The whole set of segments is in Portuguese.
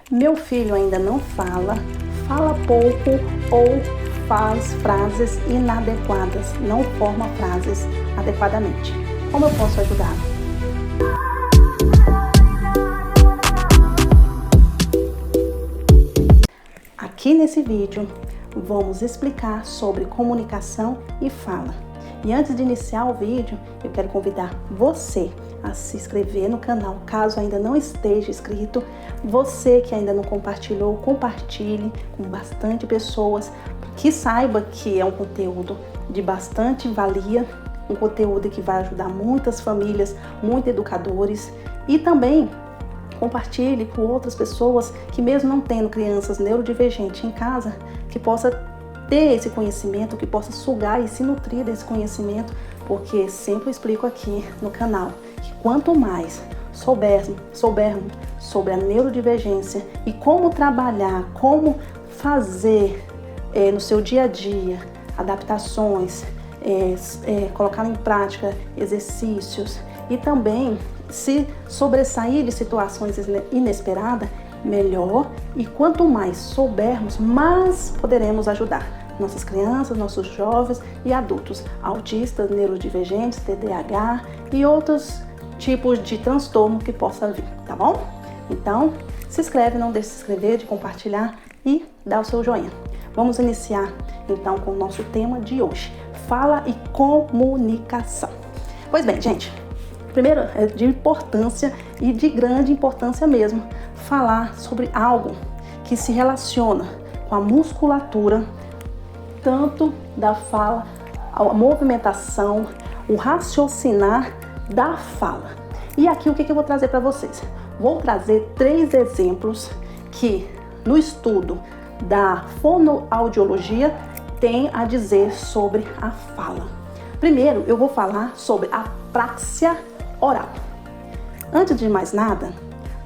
Meu filho ainda não fala, fala pouco ou faz frases inadequadas, não forma frases adequadamente. Como eu posso ajudá-lo? Aqui nesse vídeo vamos explicar sobre comunicação e fala. E antes de iniciar o vídeo, eu quero convidar você a se inscrever no canal, caso ainda não esteja inscrito. Você que ainda não compartilhou, compartilhe com bastante pessoas, que saiba que é um conteúdo de bastante valia, um conteúdo que vai ajudar muitas famílias, muitos educadores, e também compartilhe com outras pessoas que, mesmo não tendo crianças neurodivergentes em casa, que possa ter esse conhecimento, que possa sugar e se nutrir desse conhecimento, porque sempre eu explico aqui no canal que quanto mais soubermos sobre a neurodivergência e como trabalhar, como fazer no seu dia a dia adaptações, colocar em prática exercícios e também se sobressair de situações inesperadas, melhor. E quanto mais soubermos, mais poderemos ajudar nossas crianças, nossos jovens e adultos autistas, neurodivergentes, TDAH e outros tipos de transtorno que possa vir, tá bom? Então, se inscreve, não deixe de se inscrever, de compartilhar e dar o seu joinha. Vamos iniciar então com o nosso tema de hoje: fala e comunicação. Pois bem, gente, primeiro é de importância e de grande importância mesmo falar sobre algo que se relaciona com a musculatura, tanto da fala, a movimentação, o raciocinar da fala. E aqui o que eu vou trazer para vocês? Vou trazer 3 exemplos que no estudo da fonoaudiologia tem a dizer sobre a fala. Primeiro eu vou falar sobre a apraxia oral. Antes de mais nada,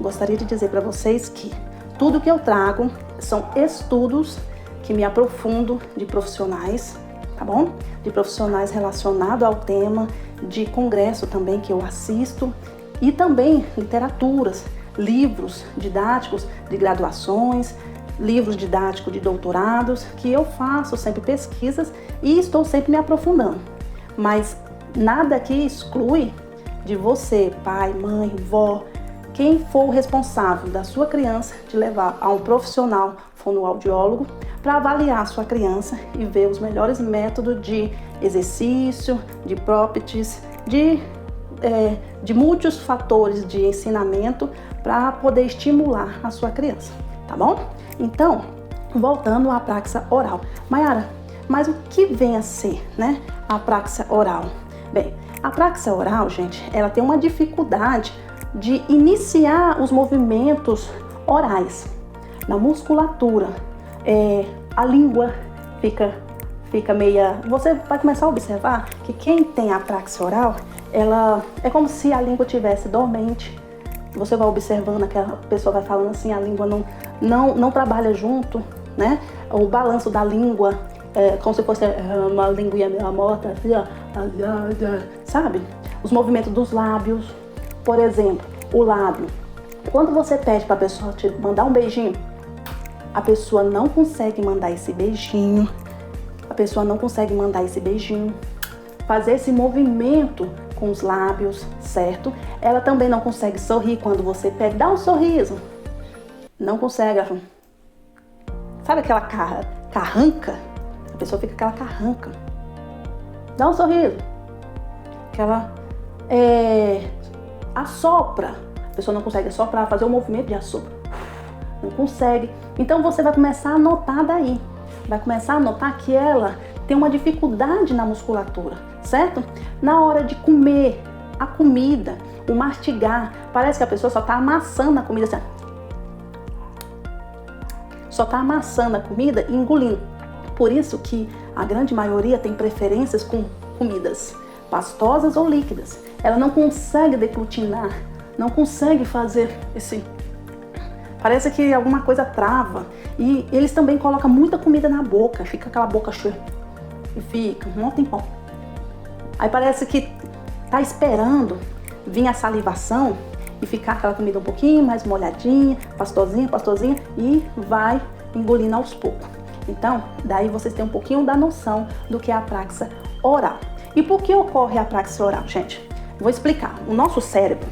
gostaria de dizer para vocês que tudo que eu trago são estudos que me aprofundam de profissionais, tá bom? De profissionais relacionados ao tema, de congresso também que eu assisto e também literaturas, livros didáticos de graduações, livros didáticos de doutorados, que eu faço sempre pesquisas e estou sempre me aprofundando. Mas nada aqui exclui de você, pai, mãe, vó, quem for o responsável da sua criança, de levar a um profissional fonoaudiólogo para avaliar a sua criança e ver os melhores métodos de exercício, de properties, de muitos fatores de ensinamento para poder estimular a sua criança, tá bom? Então, voltando à apraxia oral. Maiara, mas o que vem a ser, né, a apraxia oral? Bem, a apraxia oral, gente, ela tem uma dificuldade de iniciar os movimentos orais na musculatura. A língua fica meia... Você vai começar a observar que quem tem a apraxia oral, ela é como se a língua estivesse dormente. Você vai observando que a pessoa vai falando assim, a língua não trabalha junto, né? O balanço da língua como se fosse uma linguinha meio morta, assim, ó, sabe? Os movimentos dos lábios, por exemplo, o lábio. Quando você pede para a pessoa te mandar um beijinho, a pessoa não consegue mandar esse beijinho, fazer esse movimento com os lábios, certo? Ela também não consegue sorrir quando você pede, dá um sorriso. Não consegue, sabe aquela carranca? A pessoa fica aquela carranca. Dá um sorriso. Aquela assopra. A pessoa não consegue assoprar, fazer o movimento de assopro. Não consegue. Então você vai começar a notar daí. Vai começar a notar que ela tem uma dificuldade na musculatura, certo? Na hora de comer a comida, o mastigar, parece que a pessoa só está amassando a comida assim. Só está amassando a comida e engolindo. Por isso que a grande maioria tem preferências com comidas pastosas ou líquidas. Ela não consegue deglutinar, não consegue fazer esse... Parece que alguma coisa trava. E eles também colocam muita comida na boca, fica aquela boca cheia. E fica um tempão. Aí parece que tá esperando vir a salivação e ficar aquela comida um pouquinho mais molhadinha, pastosinha, e vai engolindo aos poucos. Então, daí vocês têm um pouquinho da noção do que é a apraxia oral. E por que ocorre a apraxia oral, gente? Vou explicar. O nosso cérebro,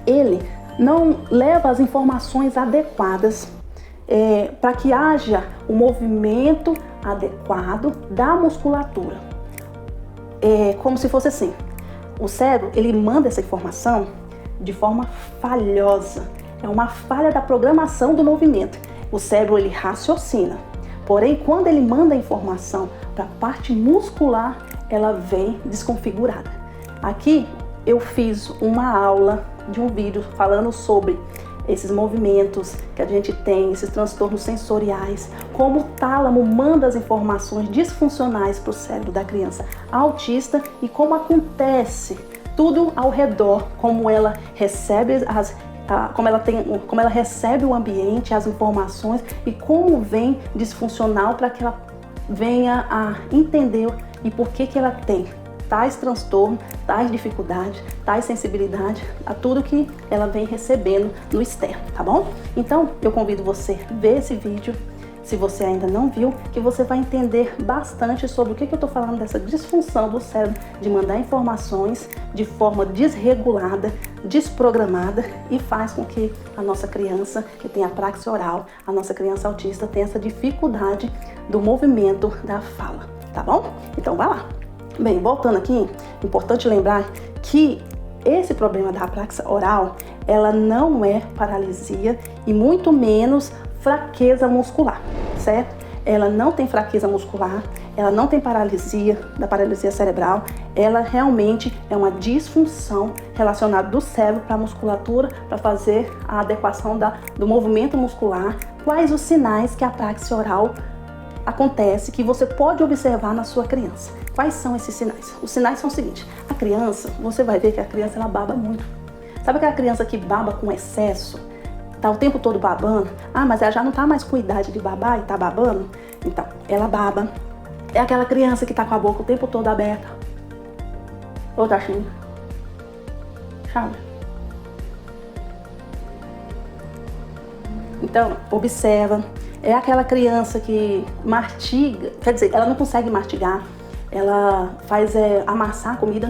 ele não leva as informações adequadas para que haja o movimento adequado da musculatura. É como se fosse assim, o cérebro, ele manda essa informação de forma falhosa. É uma falha da programação do movimento. O cérebro, ele raciocina. Porém, quando ele manda a informação para a parte muscular, ela vem desconfigurada. Aqui eu fiz uma aula de um vídeo falando sobre esses movimentos que a gente tem, esses transtornos sensoriais, como o tálamo manda as informações disfuncionais para o cérebro da criança autista e como acontece tudo ao redor, como ela recebe como ela recebe o ambiente, as informações e como vem disfuncional para que ela venha a entender e por que ela tem tais transtornos, tais dificuldades, tais sensibilidades a tudo que ela vem recebendo no externo, tá bom? Então, eu convido você a ver esse vídeo, se você ainda não viu, que você vai entender bastante sobre o que eu tô falando dessa disfunção do cérebro de mandar informações de forma desregulada, desprogramada e faz com que a nossa criança que tem apraxia oral, a nossa criança autista tenha essa dificuldade do movimento da fala, tá bom? Então, vai lá! Bem, voltando aqui, importante lembrar que esse problema da apraxia oral, ela não é paralisia e muito menos fraqueza muscular, certo? Ela não tem fraqueza muscular, ela não tem paralisia, da paralisia cerebral, ela realmente é uma disfunção relacionada do cérebro para a musculatura, para fazer a adequação do movimento muscular. Quais os sinais que a apraxia oral acontece que você pode observar na sua criança? Quais são esses sinais? Os sinais são os seguintes: a criança, você vai ver que a criança ela baba muito. Sabe aquela criança que baba com excesso? Tá o tempo todo babando? Ah, mas ela já não tá mais com idade de babar e tá babando? Então, ela baba. É aquela criança que tá com a boca o tempo todo aberta. Ô, Tachinha. Chama. Então, observa. É aquela criança que mastiga, quer dizer, ela não consegue mastigar. Ela faz amassar a comida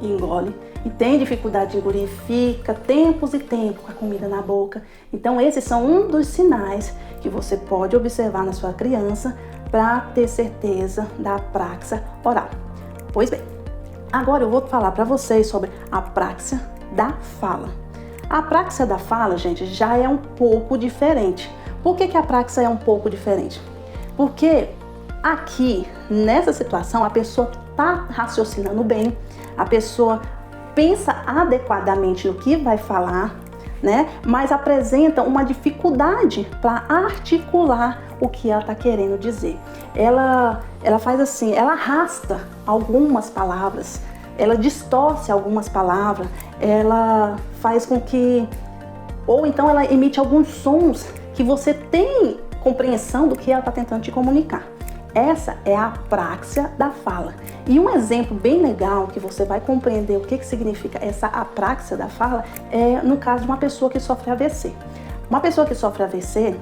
e engole. E tem dificuldade de engolir, fica tempos e tempos com a comida na boca. Então esses são um dos sinais que você pode observar na sua criança para ter certeza da apraxia oral. Pois bem, agora eu vou falar para vocês sobre a apraxia da fala. A apraxia da fala, gente, já é um pouco diferente. Por que a apraxia é um pouco diferente? Porque aqui, nessa situação, a pessoa está raciocinando bem, a pessoa pensa adequadamente no que vai falar, né? Mas apresenta uma dificuldade para articular o que ela está querendo dizer. Ela faz assim, ela arrasta algumas palavras, ela distorce algumas palavras, ela faz com que, ou então ela emite alguns sons que você tem compreensão do que ela está tentando te comunicar. Essa é a apraxia da fala. E um exemplo bem legal que você vai compreender o que significa essa apraxia da fala é no caso de uma pessoa que sofre AVC. Uma pessoa que sofre AVC,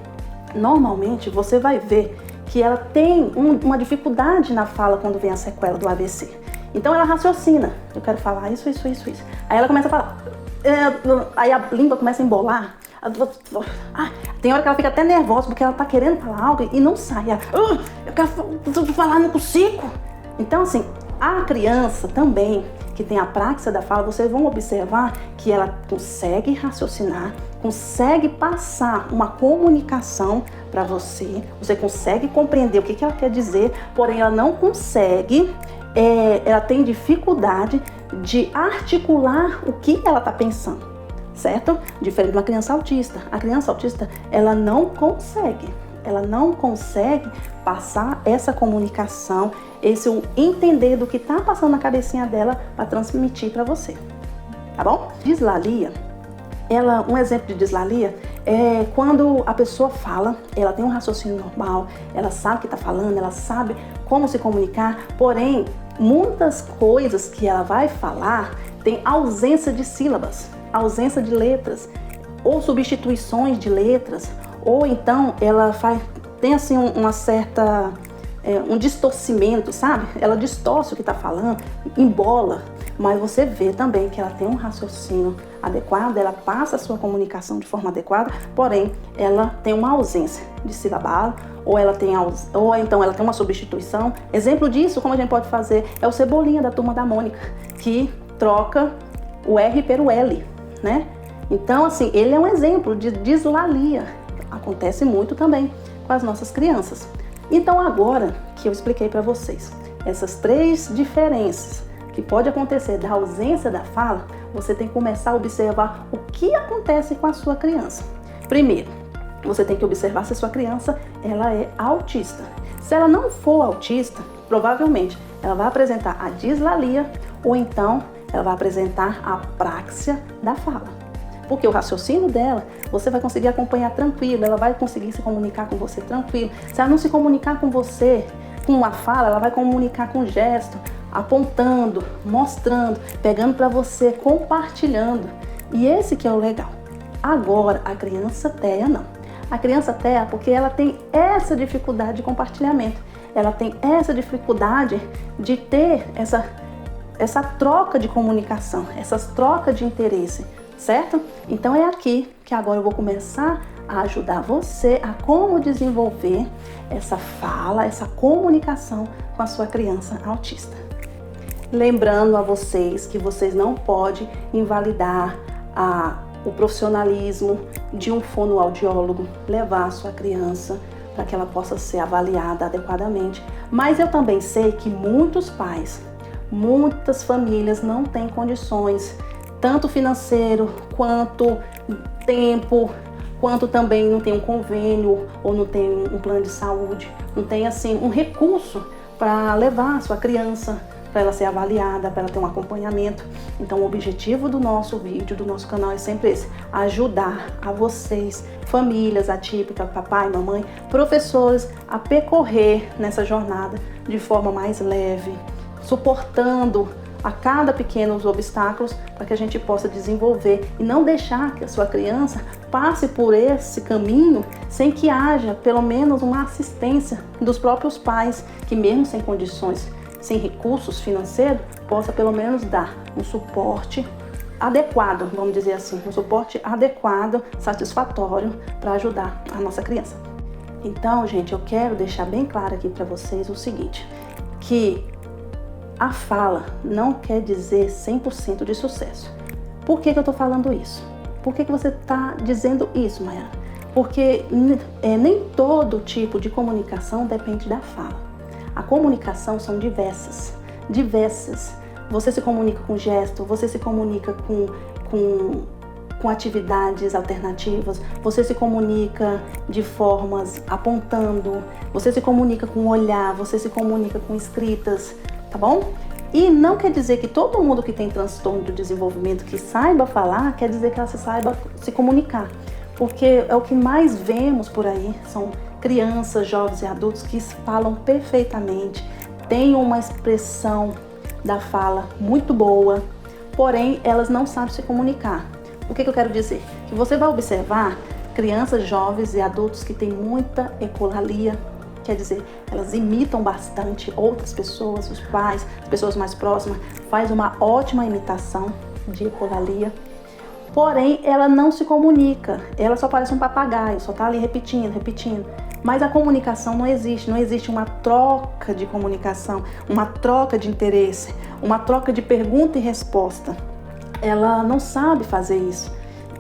normalmente você vai ver que ela tem uma dificuldade na fala quando vem a sequela do AVC. Então ela raciocina, eu quero falar isso. Aí ela começa a falar, aí a língua começa a embolar. Tem hora que ela fica até nervosa porque ela tá querendo falar algo e não sai. Eu quero falar, não consigo. Então, assim, a criança também que tem a apraxia da fala, vocês vão observar que ela consegue raciocinar, consegue passar uma comunicação para você, você consegue compreender o que ela quer dizer, porém ela não consegue, ela tem dificuldade de articular o que ela tá pensando. Certo? Diferente de uma criança autista. A criança autista, ela não consegue passar essa comunicação, esse entender do que está passando na cabecinha dela para transmitir para você. Tá bom? Dislalia, um exemplo de dislalia é quando a pessoa fala, ela tem um raciocínio normal, ela sabe o que está falando, ela sabe como se comunicar, porém, muitas coisas que ela vai falar tem ausência de sílabas, ausência de letras, ou substituições de letras, ou então ela tem assim uma certa, um distorcimento, sabe? Ela distorce o que está falando, embola, mas você vê também que ela tem um raciocínio adequado, ela passa a sua comunicação de forma adequada, porém ela tem uma ausência de silabado, ou então ela tem uma substituição. Exemplo disso, como a gente pode fazer, é o Cebolinha da Turma da Mônica, que troca o R pelo L, né? Então, assim, ele é um exemplo de dislalia. Acontece muito também com as nossas crianças. Então, agora que eu expliquei para vocês essas 3 diferenças que pode acontecer da ausência da fala, você tem que começar a observar o que acontece com a sua criança. Primeiro, você tem que observar se a sua criança ela é autista. Se ela não for autista, provavelmente ela vai apresentar a dislalia ou então ela vai apresentar a apraxia da fala. Porque o raciocínio dela, você vai conseguir acompanhar tranquilo, ela vai conseguir se comunicar com você tranquilo. Se ela não se comunicar com você com uma fala, ela vai comunicar com gesto, apontando, mostrando, pegando para você, compartilhando. E esse que é o legal. Agora, a criança TEA não. A criança TEA, porque ela tem essa dificuldade de compartilhamento. Ela tem essa dificuldade de ter essa troca de comunicação, essas trocas de interesse, certo? Então é aqui que agora eu vou começar a ajudar você a como desenvolver essa fala, essa comunicação com a sua criança autista. Lembrando a vocês que vocês não podem invalidar o profissionalismo de um fonoaudiólogo, levar a sua criança para que ela possa ser avaliada adequadamente. Mas eu também sei que muitos pais, muitas famílias não têm condições, tanto financeiro quanto tempo, quanto também não tem um convênio ou não tem um plano de saúde, não tem assim um recurso para levar a sua criança, para ela ser avaliada, para ela ter um acompanhamento. Então o objetivo do nosso vídeo, do nosso canal é sempre esse, ajudar a vocês, famílias atípicas, papai, mamãe, professores, a percorrer nessa jornada de forma mais leve, suportando a cada pequenos obstáculos para que a gente possa desenvolver e não deixar que a sua criança passe por esse caminho sem que haja pelo menos uma assistência dos próprios pais, que mesmo sem condições, sem recursos financeiros, possa pelo menos dar um suporte adequado, vamos dizer assim, um suporte adequado, satisfatório para ajudar a nossa criança. Então, gente, eu quero deixar bem claro aqui para vocês o seguinte, que a fala não quer dizer 100% de sucesso. Por que eu estou falando isso? Por que você está dizendo isso, Mayara? Porque nem todo tipo de comunicação depende da fala. A comunicação são diversas. Você se comunica com gesto, você se comunica com atividades alternativas, você se comunica de formas apontando, você se comunica com olhar, você se comunica com escritas, tá bom? E não quer dizer que todo mundo que tem transtorno do desenvolvimento que saiba falar, quer dizer que ela saiba se comunicar. Porque é o que mais vemos por aí, são crianças, jovens e adultos que falam perfeitamente, têm uma expressão da fala muito boa, porém elas não sabem se comunicar. O que eu quero dizer? Que você vai observar crianças, jovens e adultos que têm muita ecolalia, quer dizer, elas imitam bastante outras pessoas, os pais, as pessoas mais próximas, faz uma ótima imitação de ecolalia. Porém, ela não se comunica, ela só parece um papagaio, só está ali repetindo. Mas a comunicação não existe uma troca de comunicação, uma troca de interesse, uma troca de pergunta e resposta. Ela não sabe fazer isso.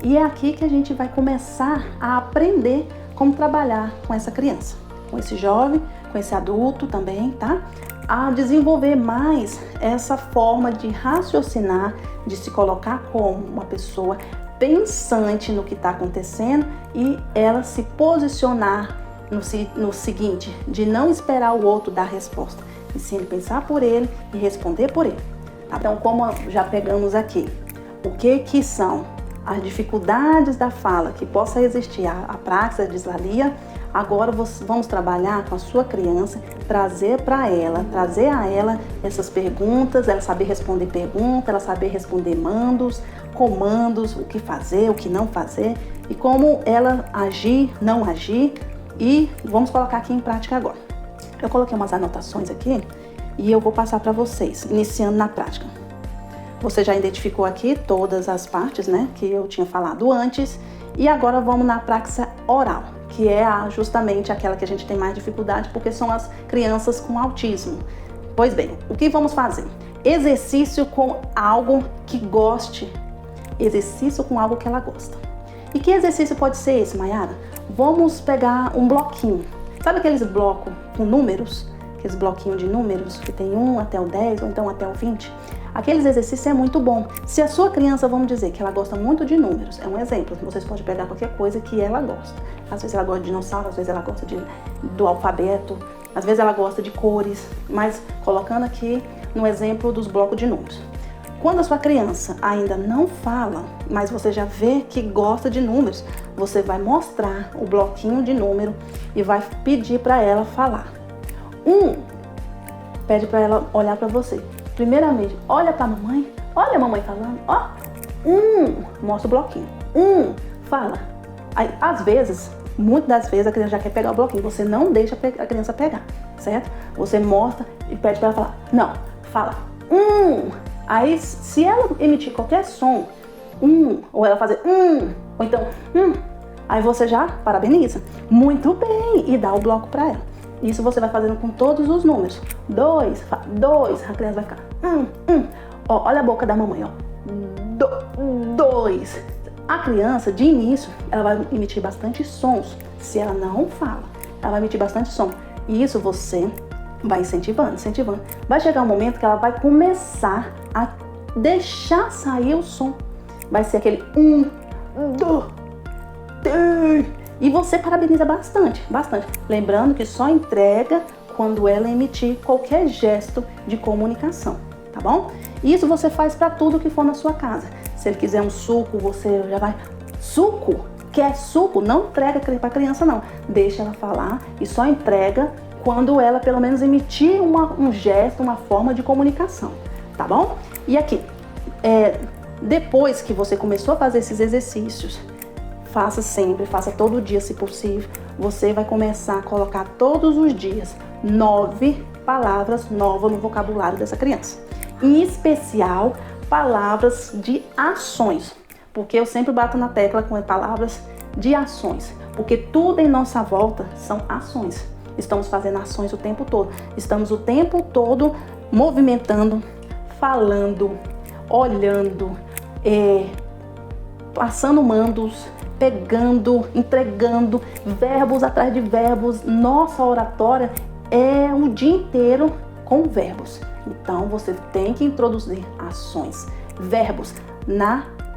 E é aqui que a gente vai começar a aprender como trabalhar com essa criança, com esse jovem, com esse adulto também, tá? A desenvolver mais essa forma de raciocinar, de se colocar como uma pessoa pensante no que está acontecendo e ela se posicionar no seguinte, de não esperar o outro dar a resposta, e sim pensar por ele e responder por ele. Então, como já pegamos aqui, o que são as dificuldades da fala que possa existir, a apraxia, a dislalia, Agora vamos trabalhar com a sua criança, trazer a ela essas perguntas, ela saber responder perguntas, ela saber responder comandos, o que fazer, o que não fazer e como ela agir, não agir, e vamos colocar aqui em prática agora. Eu coloquei umas anotações aqui e eu vou passar para vocês, iniciando na prática. Você já identificou aqui todas as partes, né, que eu tinha falado antes, e agora vamos na prática oral, que é justamente aquela que a gente tem mais dificuldade, porque são as crianças com autismo. Pois bem, o que vamos fazer? Exercício com algo que goste. Exercício com algo que ela gosta. E que exercício pode ser esse, Mayara? Vamos pegar um bloquinho. Sabe aqueles blocos com números? Aqueles bloquinhos de números que tem 1 até o 10 ou então até o 20? Aqueles exercícios é muito bom. Se a sua criança, vamos dizer, que ela gosta muito de números, é um exemplo, vocês podem pegar qualquer coisa que ela gosta. Às vezes ela gosta de dinossauro, às vezes ela gosta do alfabeto, às vezes ela gosta de cores, mas colocando aqui no exemplo dos blocos de números. Quando a sua criança ainda não fala, mas você já vê que gosta de números, você vai mostrar o bloquinho de número e vai pedir para ela falar. Pede para ela olhar para você. Primeiramente, olha pra mamãe, olha a mamãe falando, ó, mostra o bloquinho, fala. Aí, às vezes, muitas das vezes a criança já quer pegar o bloquinho, você não deixa a criança pegar, certo? Você mostra e pede pra ela falar, não, fala, Aí, se ela emitir qualquer som, ou ela fazer, ou então, aí você já parabeniza, muito bem, e dá o bloco pra ela. Isso você vai fazendo com todos os números. 2, a criança vai ficar. Ó, olha a boca da mamãe, ó. 2. A criança, de início, ela vai emitir bastante sons. Se ela não fala, ela vai emitir bastante som. E isso você vai incentivando. Vai chegar um momento que ela vai começar a deixar sair o som. Vai ser aquele 1, 2, 3. E você parabeniza bastante. Lembrando que só entrega quando ela emitir qualquer gesto de comunicação, tá bom? Isso você faz para tudo que for na sua casa. Se ele quiser um suco, você já vai... Suco? Quer suco? Não entrega para a criança, não. Deixa ela falar e só entrega quando ela pelo menos emitir um gesto, uma forma de comunicação, tá bom? E aqui, depois que você começou a fazer esses exercícios, faça sempre, faça todo dia se possível. Você vai começar a colocar todos os dias 9 palavras novas no vocabulário dessa criança. Em especial, palavras de ações. Porque eu sempre bato na tecla com palavras de ações. Porque tudo em nossa volta são ações. Estamos fazendo ações o tempo todo. Estamos o tempo todo movimentando, falando, olhando, passando mandos, pegando, entregando, verbos atrás de verbos. Nossa oratória é o dia inteiro com verbos. Então, você tem que introduzir ações, verbos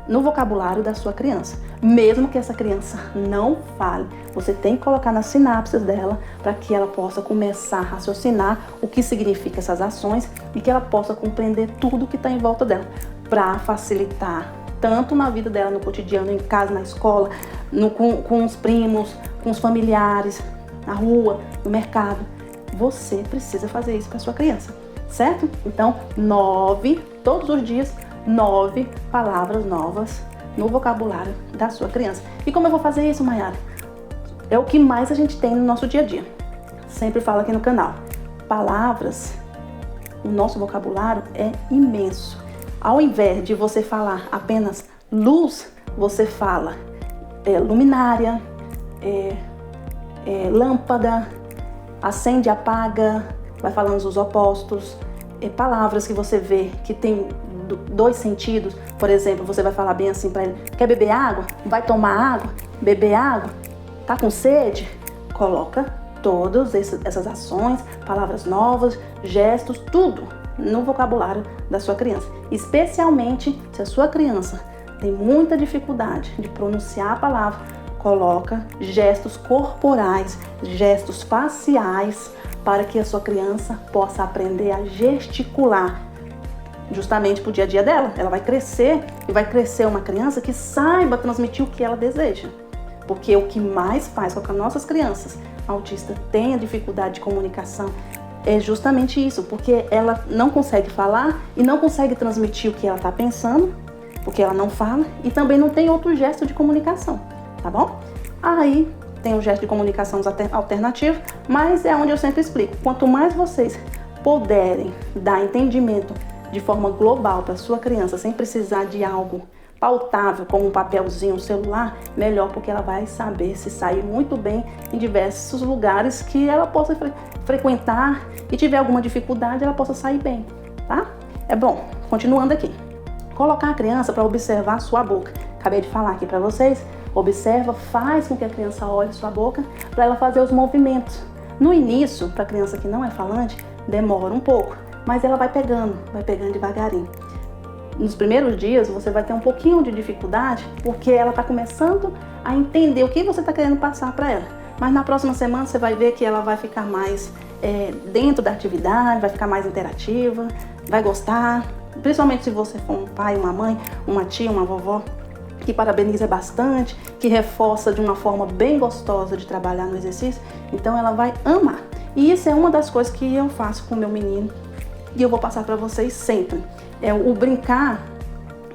no vocabulário da sua criança. Mesmo que essa criança não fale, você tem que colocar nas sinapses dela para que ela possa começar a raciocinar o que significa essas ações e que ela possa compreender tudo que está em volta dela, para facilitar tanto na vida dela, no cotidiano, em casa, na escola, com os primos, com os familiares, na rua, no mercado. Você precisa fazer isso para sua criança, certo? Então, 9, todos os dias, 9 palavras novas no vocabulário da sua criança. E como eu vou fazer isso, Mayara? É o que mais a gente tem no nosso dia a dia. Sempre falo aqui no canal. Palavras, o nosso vocabulário é imenso. Ao invés de você falar apenas luz, você fala luminária, lâmpada, acende, apaga, vai falando os opostos, palavras que você vê que tem 2 sentidos. Por exemplo, você vai falar bem assim para ele: quer beber água? Vai tomar água? Beber água? Tá com sede? Coloca todas essas ações, palavras novas, gestos, tudo no vocabulário da sua criança. Especialmente se a sua criança tem muita dificuldade de pronunciar a palavra, coloca gestos corporais, gestos faciais, para que a sua criança possa aprender a gesticular, justamente para o dia a dia dela. Ela vai crescer e vai crescer uma criança que saiba transmitir o que ela deseja. Porque o que mais faz com que as nossas crianças autistas tenham dificuldade de comunicação é justamente isso, porque ela não consegue falar e não consegue transmitir o que ela está pensando, porque ela não fala e também não tem outro gesto de comunicação, tá bom? Aí tem o gesto de comunicação alternativo, mas é onde eu sempre explico. Quanto mais vocês puderem dar entendimento de forma global para sua criança, sem precisar de algo pautável, como um papelzinho, um celular, melhor, porque ela vai saber se sair muito bem em diversos lugares que ela possa frequentar e tiver alguma dificuldade, ela possa sair bem, tá? É bom, continuando aqui. Colocar a criança para observar a sua boca. Acabei de falar aqui para vocês. Observa, faz com que a criança olhe sua boca para ela fazer os movimentos. No início, para a criança que não é falante, demora um pouco, mas ela vai pegando devagarinho. Nos primeiros dias você vai ter um pouquinho de dificuldade porque ela está começando a entender o que você está querendo passar para ela. Mas na próxima semana você vai ver que ela vai ficar mais dentro da atividade, vai ficar mais interativa, vai gostar. Principalmente se você for um pai, uma mãe, uma tia, uma vovó que parabeniza bastante, que reforça de uma forma bem gostosa de trabalhar no exercício, então ela vai amar. E isso é uma das coisas que eu faço com o meu menino e eu vou passar para vocês sempre. É o brincar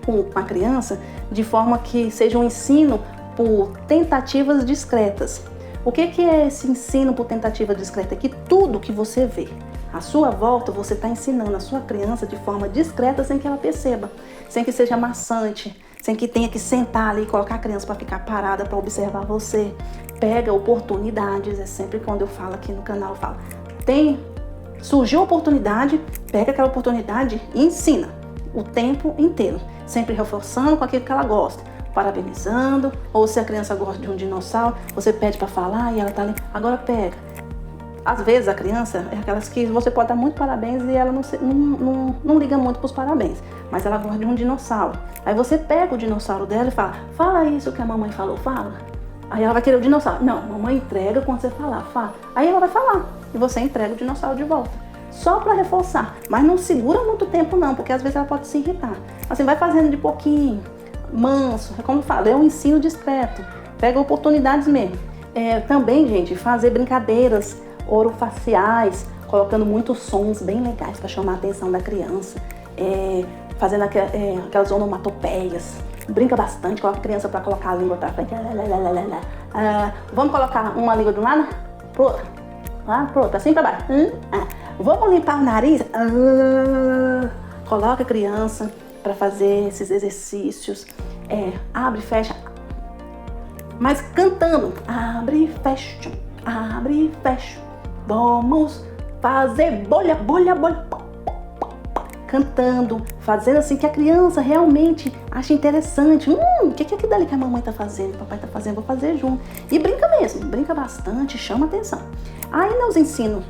com a criança de forma que seja um ensino por tentativas discretas. O que é esse ensino por tentativa discreta? É que tudo que você vê à sua volta, você está ensinando a sua criança de forma discreta, sem que ela perceba, sem que seja maçante, sem que tenha que sentar ali e colocar a criança para ficar parada para observar você. Pega oportunidades, é sempre quando eu falo aqui no canal, eu falo, surgiu a oportunidade, pega aquela oportunidade e ensina o tempo inteiro, sempre reforçando com aquilo que ela gosta, parabenizando, ou se a criança gosta de um dinossauro, você pede para falar e ela tá ali, agora pega. Às vezes a criança é aquelas que você pode dar muito parabéns e ela não liga muito para os parabéns, mas ela gosta de um dinossauro. Aí você pega o dinossauro dela e fala isso que a mamãe falou, fala. Aí ela vai querer o dinossauro. Não, mamãe entrega quando você falar, fala. Aí ela vai falar e você entrega o dinossauro de volta. Só para reforçar, mas não segura muito tempo não, porque às vezes ela pode se irritar. Assim, vai fazendo de pouquinho, manso, é como eu falo, é um ensino discreto. Pega oportunidades mesmo. Também, gente, fazer brincadeiras orofaciais, colocando muitos sons bem legais para chamar a atenção da criança, fazendo aquelas onomatopeias. Brinca bastante, coloca a criança para colocar a língua para frente. Vamos colocar uma língua de um lado pro outro, pro outro, assim para baixo. Vamos limpar o nariz. Coloca a criança para fazer esses exercícios. Abre e fecha, mas cantando. Abre e fecha, abre e fecha. Vamos fazer bolha, bolha, bolha. Cantando, fazendo assim que a criança realmente ache interessante. O que é aquilo dali que a mamãe tá fazendo, o papai tá fazendo, vou fazer junto. E brinca mesmo, brinca bastante, chama atenção. Aí nos ensinos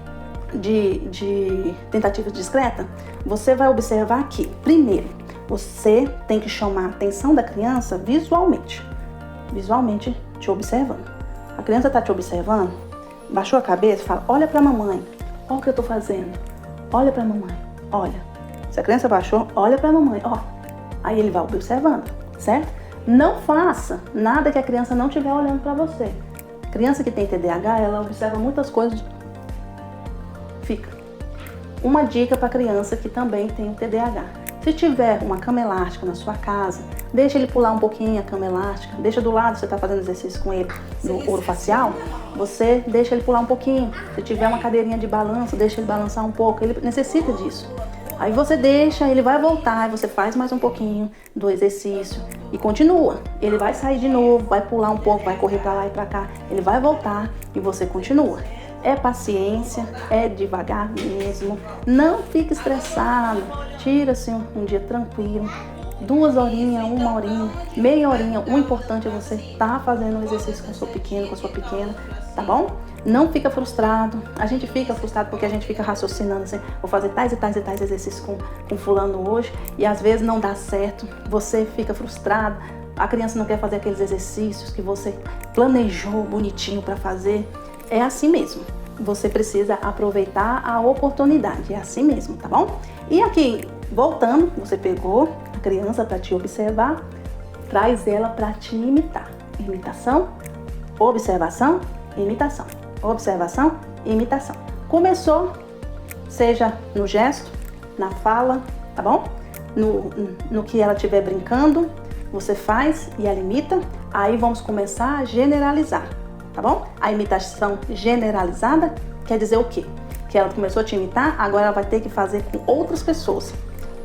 de tentativa discreta, você vai observar que, primeiro, você tem que chamar a atenção da criança visualmente te observando. A criança tá te observando, baixou a cabeça e fala, olha pra mamãe, olha o que eu tô fazendo, olha pra mamãe, olha. Se a criança baixou, olha pra mamãe, ó. Aí ele vai observando, certo? Não faça nada que a criança não estiver olhando pra você. Criança que tem TDAH, ela observa muitas coisas. Fica. Uma dica pra criança que também tem o TDAH. Se tiver uma cama elástica na sua casa, deixa ele pular um pouquinho a cama elástica, deixa do lado, você está fazendo exercício com ele no orofacial, você deixa ele pular um pouquinho. Se tiver uma cadeirinha de balanço, deixa ele balançar um pouco, ele necessita disso. Aí você deixa, ele vai voltar, você faz mais um pouquinho do exercício e continua. Ele vai sair de novo, vai pular um pouco, vai correr para lá e para cá, ele vai voltar e você continua. É paciência, é devagar mesmo, não fique estressado, tira assim um dia tranquilo, 2 horinhas, 1 horinha, meia horinha. O importante é você estar fazendo o exercício com o seu pequeno, com a sua pequena, tá bom? Não fica frustrado. A gente fica frustrado porque a gente fica raciocinando assim, vou fazer tais e tais e tais exercícios com fulano hoje e às vezes não dá certo, você fica frustrado, a criança não quer fazer aqueles exercícios que você planejou bonitinho para fazer. É assim mesmo, você precisa aproveitar a oportunidade, é assim mesmo, tá bom? E aqui, voltando, você pegou a criança para te observar, traz ela para te imitar. Imitação Observação, imitação. Observação, imitação. Começou, seja no gesto, na fala, tá bom? No que ela estiver brincando, você faz e ela imita. Aí vamos começar a generalizar, tá bom? A imitação generalizada quer dizer o quê? Que ela começou a te imitar, agora ela vai ter que fazer com outras pessoas.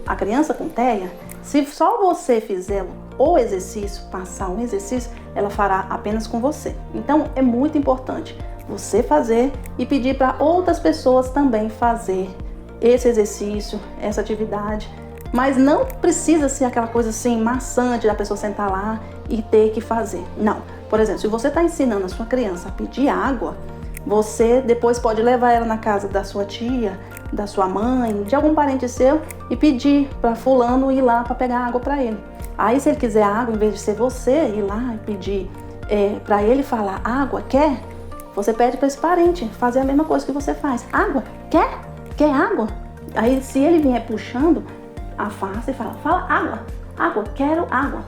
A criança com TEA, se só você fizer o exercício, passar um exercício, ela fará apenas com você. Então é muito importante você fazer e pedir para outras pessoas também fazer esse exercício, essa atividade. Mas não precisa ser aquela coisa assim maçante da pessoa sentar lá e ter que fazer. Não. Por exemplo, se você está ensinando a sua criança a pedir água, você depois pode levar ela na casa da sua tia, da sua mãe, de algum parente seu e pedir para fulano ir lá para pegar água para ele. Aí se ele quiser água, em vez de ser você ir lá e pedir para ele falar água, quer? Você pede para esse parente fazer a mesma coisa que você faz. Água, quer? Quer água? Aí se ele vier puxando, afasta e fala água, água, quero água.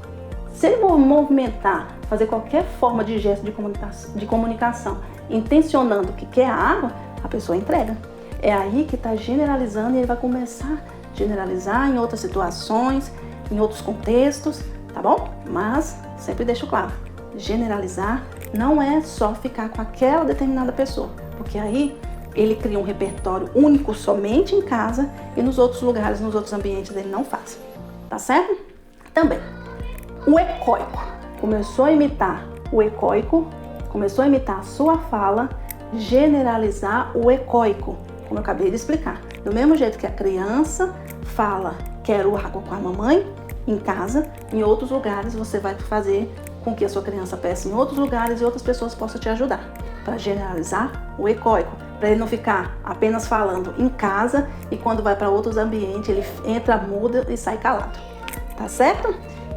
Se ele movimentar, fazer qualquer forma de gesto de comunicação, intencionando que quer água, a pessoa entrega. É aí que está generalizando e ele vai começar a generalizar em outras situações, em outros contextos, tá bom? Mas sempre deixo claro, generalizar não é só ficar com aquela determinada pessoa, porque aí ele cria um repertório único somente em casa e nos outros lugares, nos outros ambientes ele não faz, tá certo? Também, o ecoico começou a imitar o ecoico, começou a imitar a sua fala, generalizar o ecoico, como eu acabei de explicar. Do mesmo jeito que a criança fala, quero água com a mamãe, em casa, em outros lugares você vai fazer com que a sua criança peça em outros lugares e outras pessoas possam te ajudar, para generalizar o ecoico, para ele não ficar apenas falando em casa e quando vai para outros ambientes ele entra, muda e sai calado, tá certo?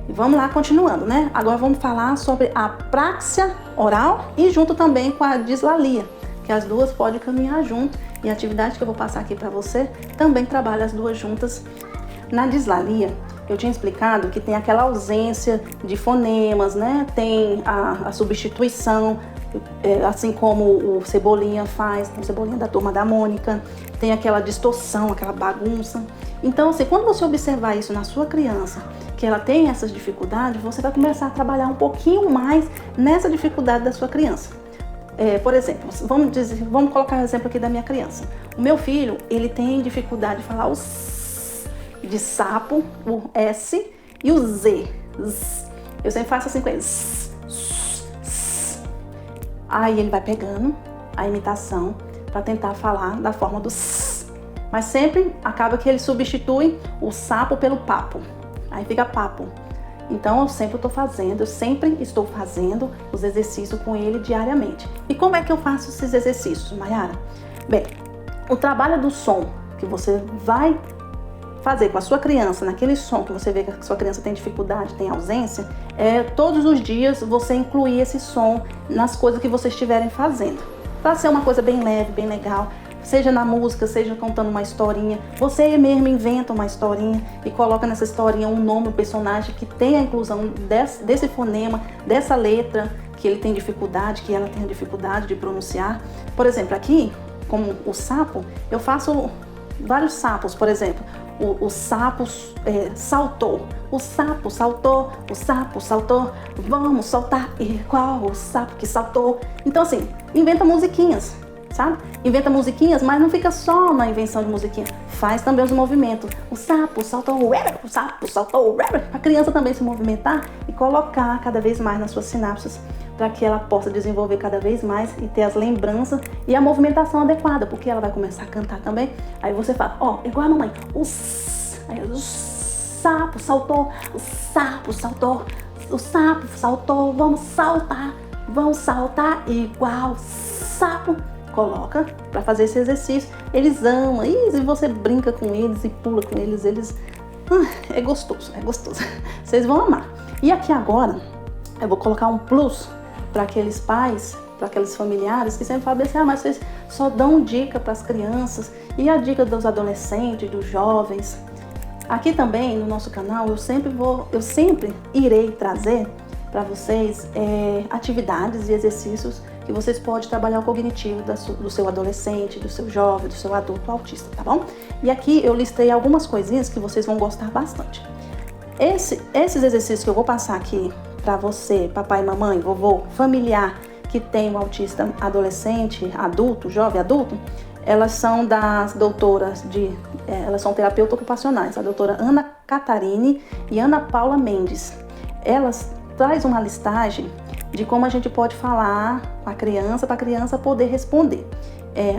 E vamos lá, continuando, né? Agora vamos falar sobre a praxia oral e junto também com a dislalia, que as duas podem caminhar junto e a atividade que eu vou passar aqui para você também trabalha as duas juntas. Na dislalia, eu tinha explicado que tem aquela ausência de fonemas, né? Tem a substituição, assim como o Cebolinha faz, o Cebolinha da Turma da Mônica, tem aquela distorção, aquela bagunça. Então, assim, quando você observar isso na sua criança, que ela tem essas dificuldades, você vai começar a trabalhar um pouquinho mais nessa dificuldade da sua criança. Por exemplo, vamos colocar o exemplo aqui da minha criança. O meu filho, ele tem dificuldade de falar o S de sapo, o S e o Z. Eu sempre faço assim com ele. Aí ele vai pegando a imitação para tentar falar da forma do S. Mas sempre acaba que ele substitui o sapo pelo papo. Aí fica papo. Então eu sempre estou fazendo os exercícios com ele diariamente. E como é que eu faço esses exercícios, Mayara? Bem, o trabalho do som que você vai fazer com a sua criança, naquele som que você vê que a sua criança tem dificuldade, tem ausência, todos os dias você incluir esse som nas coisas que vocês estiverem fazendo. Para ser uma coisa bem leve, bem legal, seja na música, seja contando uma historinha, você mesmo inventa uma historinha e coloca nessa historinha um nome, um personagem que tem a inclusão desse fonema, dessa letra que ele tem dificuldade, que ela tem dificuldade de pronunciar. Por exemplo, aqui, como o sapo, eu faço vários sapos, por exemplo. O sapo saltou, o sapo saltou, o sapo saltou, vamos soltar igual o sapo que saltou. Então assim, inventa musiquinhas, sabe? Inventa musiquinhas, mas não fica só na invenção de musiquinha. Faz também os movimentos. O sapo saltou, o sapo saltou, a criança também se movimentar e colocar cada vez mais nas suas sinapses para que ela possa desenvolver cada vez mais e ter as lembranças e a movimentação adequada, porque ela vai começar a cantar também. Aí você fala, igual a mamãe, o sapo saltou, o sapo saltou, o sapo saltou, vamos saltar igual sapo. Coloca para fazer esse exercício, eles amam, e você brinca com eles e pula com eles, é gostoso, vocês vão amar. E aqui agora, eu vou colocar um plus para aqueles pais, para aqueles familiares que sempre falam assim, mas vocês só dão dica para as crianças e a dica dos adolescentes, dos jovens. Aqui também no nosso canal eu sempre irei trazer para vocês atividades e exercícios que vocês podem trabalhar o cognitivo do seu adolescente, do seu jovem, do seu adulto autista, tá bom? E aqui eu listei algumas coisinhas que vocês vão gostar bastante. Esses exercícios que eu vou passar aqui para você, papai, mamãe, vovô, familiar que tem um autista adolescente, adulto, jovem adulto, elas são das doutoras elas são terapeutas ocupacionais, a doutora Ana Catarine e Ana Paula Mendes. Elas trazem uma listagem de como a gente pode falar com a criança, para a criança poder responder.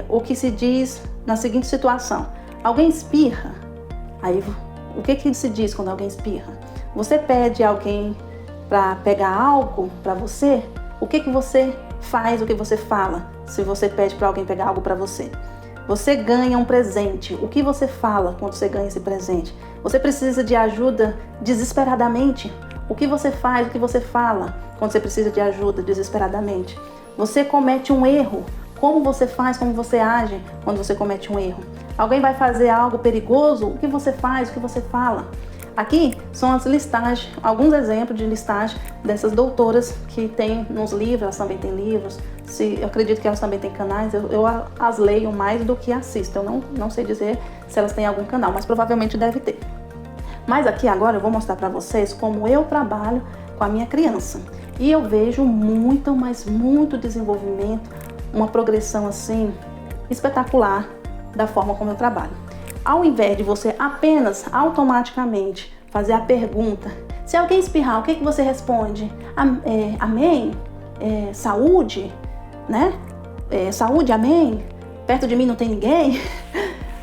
O que se diz na seguinte situação: alguém espirra, aí o que se diz quando alguém espirra? Você pede alguém para pegar algo para você, o que você faz, o que você fala se você pede para alguém pegar algo para você? Você ganha um presente, o que você fala quando você ganha esse presente? Você precisa de ajuda desesperadamente, o que você faz, o que você fala quando você precisa de ajuda desesperadamente? Você comete um erro, como você faz, como você age quando você comete um erro? Alguém vai fazer algo perigoso, o que você faz, o que você fala? Aqui são as listagens, alguns exemplos de listagem dessas doutoras que tem nos livros, elas também têm livros, eu acredito que elas também têm canais, eu as leio mais do que assisto, eu não sei dizer se elas têm algum canal, mas provavelmente deve ter. Mas aqui agora eu vou mostrar para vocês como eu trabalho com a minha criança. E eu vejo muito, mas muito desenvolvimento, uma progressão assim espetacular da forma como eu trabalho. Ao invés de você apenas automaticamente fazer a pergunta, se alguém espirrar, o que você responde? Amém? Saúde? Né? Saúde, amém? Perto de mim não tem ninguém?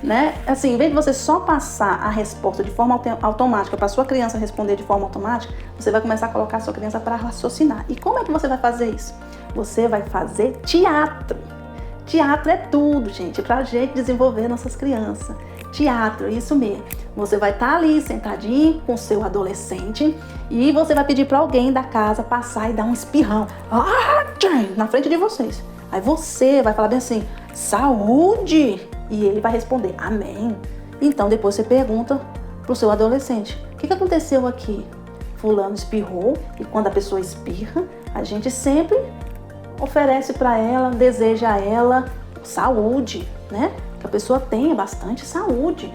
Né? Assim, em vez de você só passar a resposta de forma automática para sua criança responder de forma automática, você vai começar a colocar a sua criança para raciocinar. E como é que você vai fazer isso? Você vai fazer teatro. Teatro é tudo, gente, para a gente desenvolver nossas crianças. Teatro, isso mesmo. Você vai estar ali sentadinho com o seu adolescente e você vai pedir para alguém da casa passar e dar um espirrão na frente de vocês. Aí você vai falar bem assim, saúde! E ele vai responder, amém. Então depois você pergunta pro seu adolescente, o que aconteceu aqui? Fulano espirrou, e quando a pessoa espirra, a gente sempre oferece para ela, deseja a ela saúde, né? Que a pessoa tenha bastante saúde.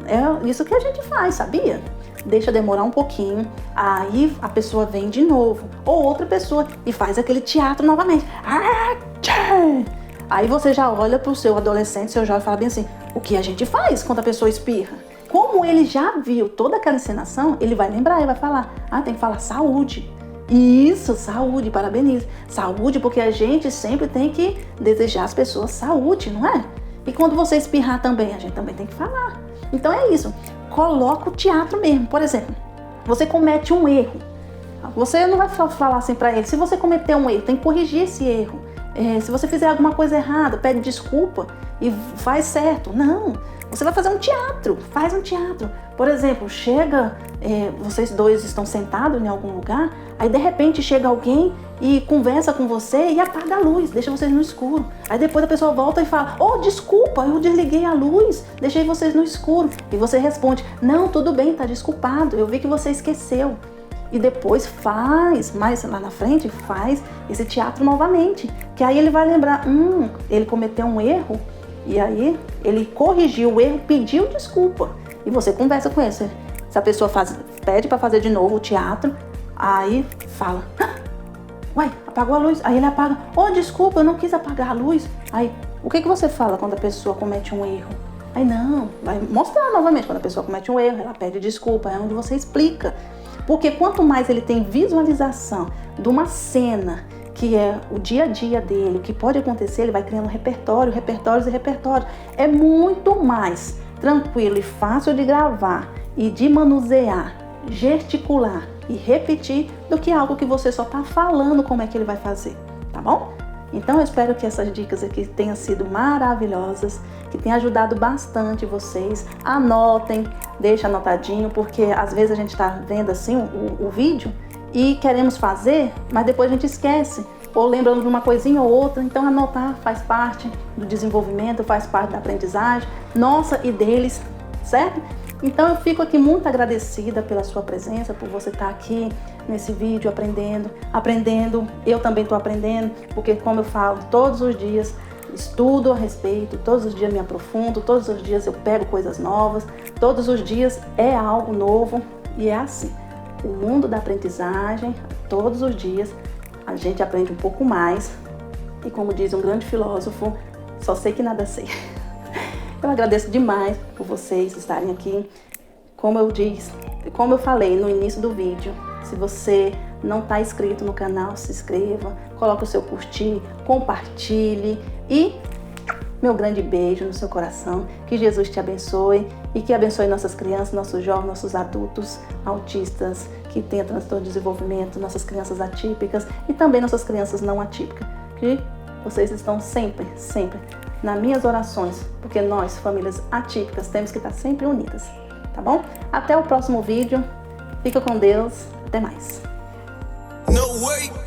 É isso que a gente faz, sabia? Deixa demorar um pouquinho, aí a pessoa vem de novo, ou outra pessoa, e faz aquele teatro novamente. Aí você já olha pro seu adolescente, seu jovem, e fala bem assim, o que a gente faz quando a pessoa espirra? Como ele já viu toda aquela encenação, ele vai lembrar, ele vai falar, tem que falar saúde. Isso, saúde, parabeniza. Saúde, porque a gente sempre tem que desejar às pessoas saúde, não é? E quando você espirrar também, a gente também tem que falar. Então é isso, coloca o teatro mesmo. Por exemplo, você comete um erro. Você não vai falar assim pra ele, se você cometer um erro, tem que corrigir esse erro. Se você fizer alguma coisa errada, pede desculpa e faz certo. Não, você vai fazer um teatro, faz um teatro. Por exemplo, chega, vocês dois estão sentados em algum lugar, aí de repente chega alguém e conversa com você e apaga a luz, deixa vocês no escuro. Aí depois a pessoa volta e fala, desculpa, eu desliguei a luz, deixei vocês no escuro. E você responde, não, tudo bem, tá desculpado, eu vi que você esqueceu. E depois faz, mais lá na frente, faz esse teatro novamente. Que aí ele vai lembrar, ele cometeu um erro, e aí ele corrigiu o erro, pediu desculpa. E você conversa com ele. Se a pessoa pede para fazer de novo o teatro, aí fala, uai, apagou a luz. Aí ele apaga, desculpa, eu não quis apagar a luz. Aí, o que você fala quando a pessoa comete um erro? Aí não, vai mostrar novamente, quando a pessoa comete um erro, ela pede desculpa, é onde você explica. Porque quanto mais ele tem visualização de uma cena que é o dia a dia dele, o que pode acontecer, ele vai criando repertórios e repertórios. É muito mais tranquilo e fácil de gravar e de manusear, gesticular e repetir do que algo que você só está falando como é que ele vai fazer, tá bom? Então eu espero que essas dicas aqui tenham sido maravilhosas, que tenham ajudado bastante vocês. Anotem, deixa anotadinho, porque às vezes a gente está vendo assim o vídeo e queremos fazer, mas depois a gente esquece, ou lembrando de uma coisinha ou outra. Então anotar faz parte do desenvolvimento, faz parte da aprendizagem, nossa e deles, certo? Então eu fico aqui muito agradecida pela sua presença, por você estar aqui nesse vídeo aprendendo. Eu também estou aprendendo, porque como eu falo, todos os dias estudo a respeito, todos os dias me aprofundo, todos os dias eu pego coisas novas, todos os dias é algo novo e é assim. O mundo da aprendizagem, todos os dias a gente aprende um pouco mais e como diz um grande filósofo, só sei que nada sei. Eu agradeço demais por vocês estarem aqui. Como eu falei no início do vídeo, se você não está inscrito no canal, se inscreva, coloque o seu curtir, compartilhe e meu grande beijo no seu coração. Que Jesus te abençoe e que abençoe nossas crianças, nossos jovens, nossos adultos autistas que têm transtorno de desenvolvimento, nossas crianças atípicas e também nossas crianças não atípicas. Que vocês estão sempre nas minhas orações, porque nós, famílias atípicas, temos que estar sempre unidas, tá bom? Até o próximo vídeo. Fica com Deus. Até mais. No way.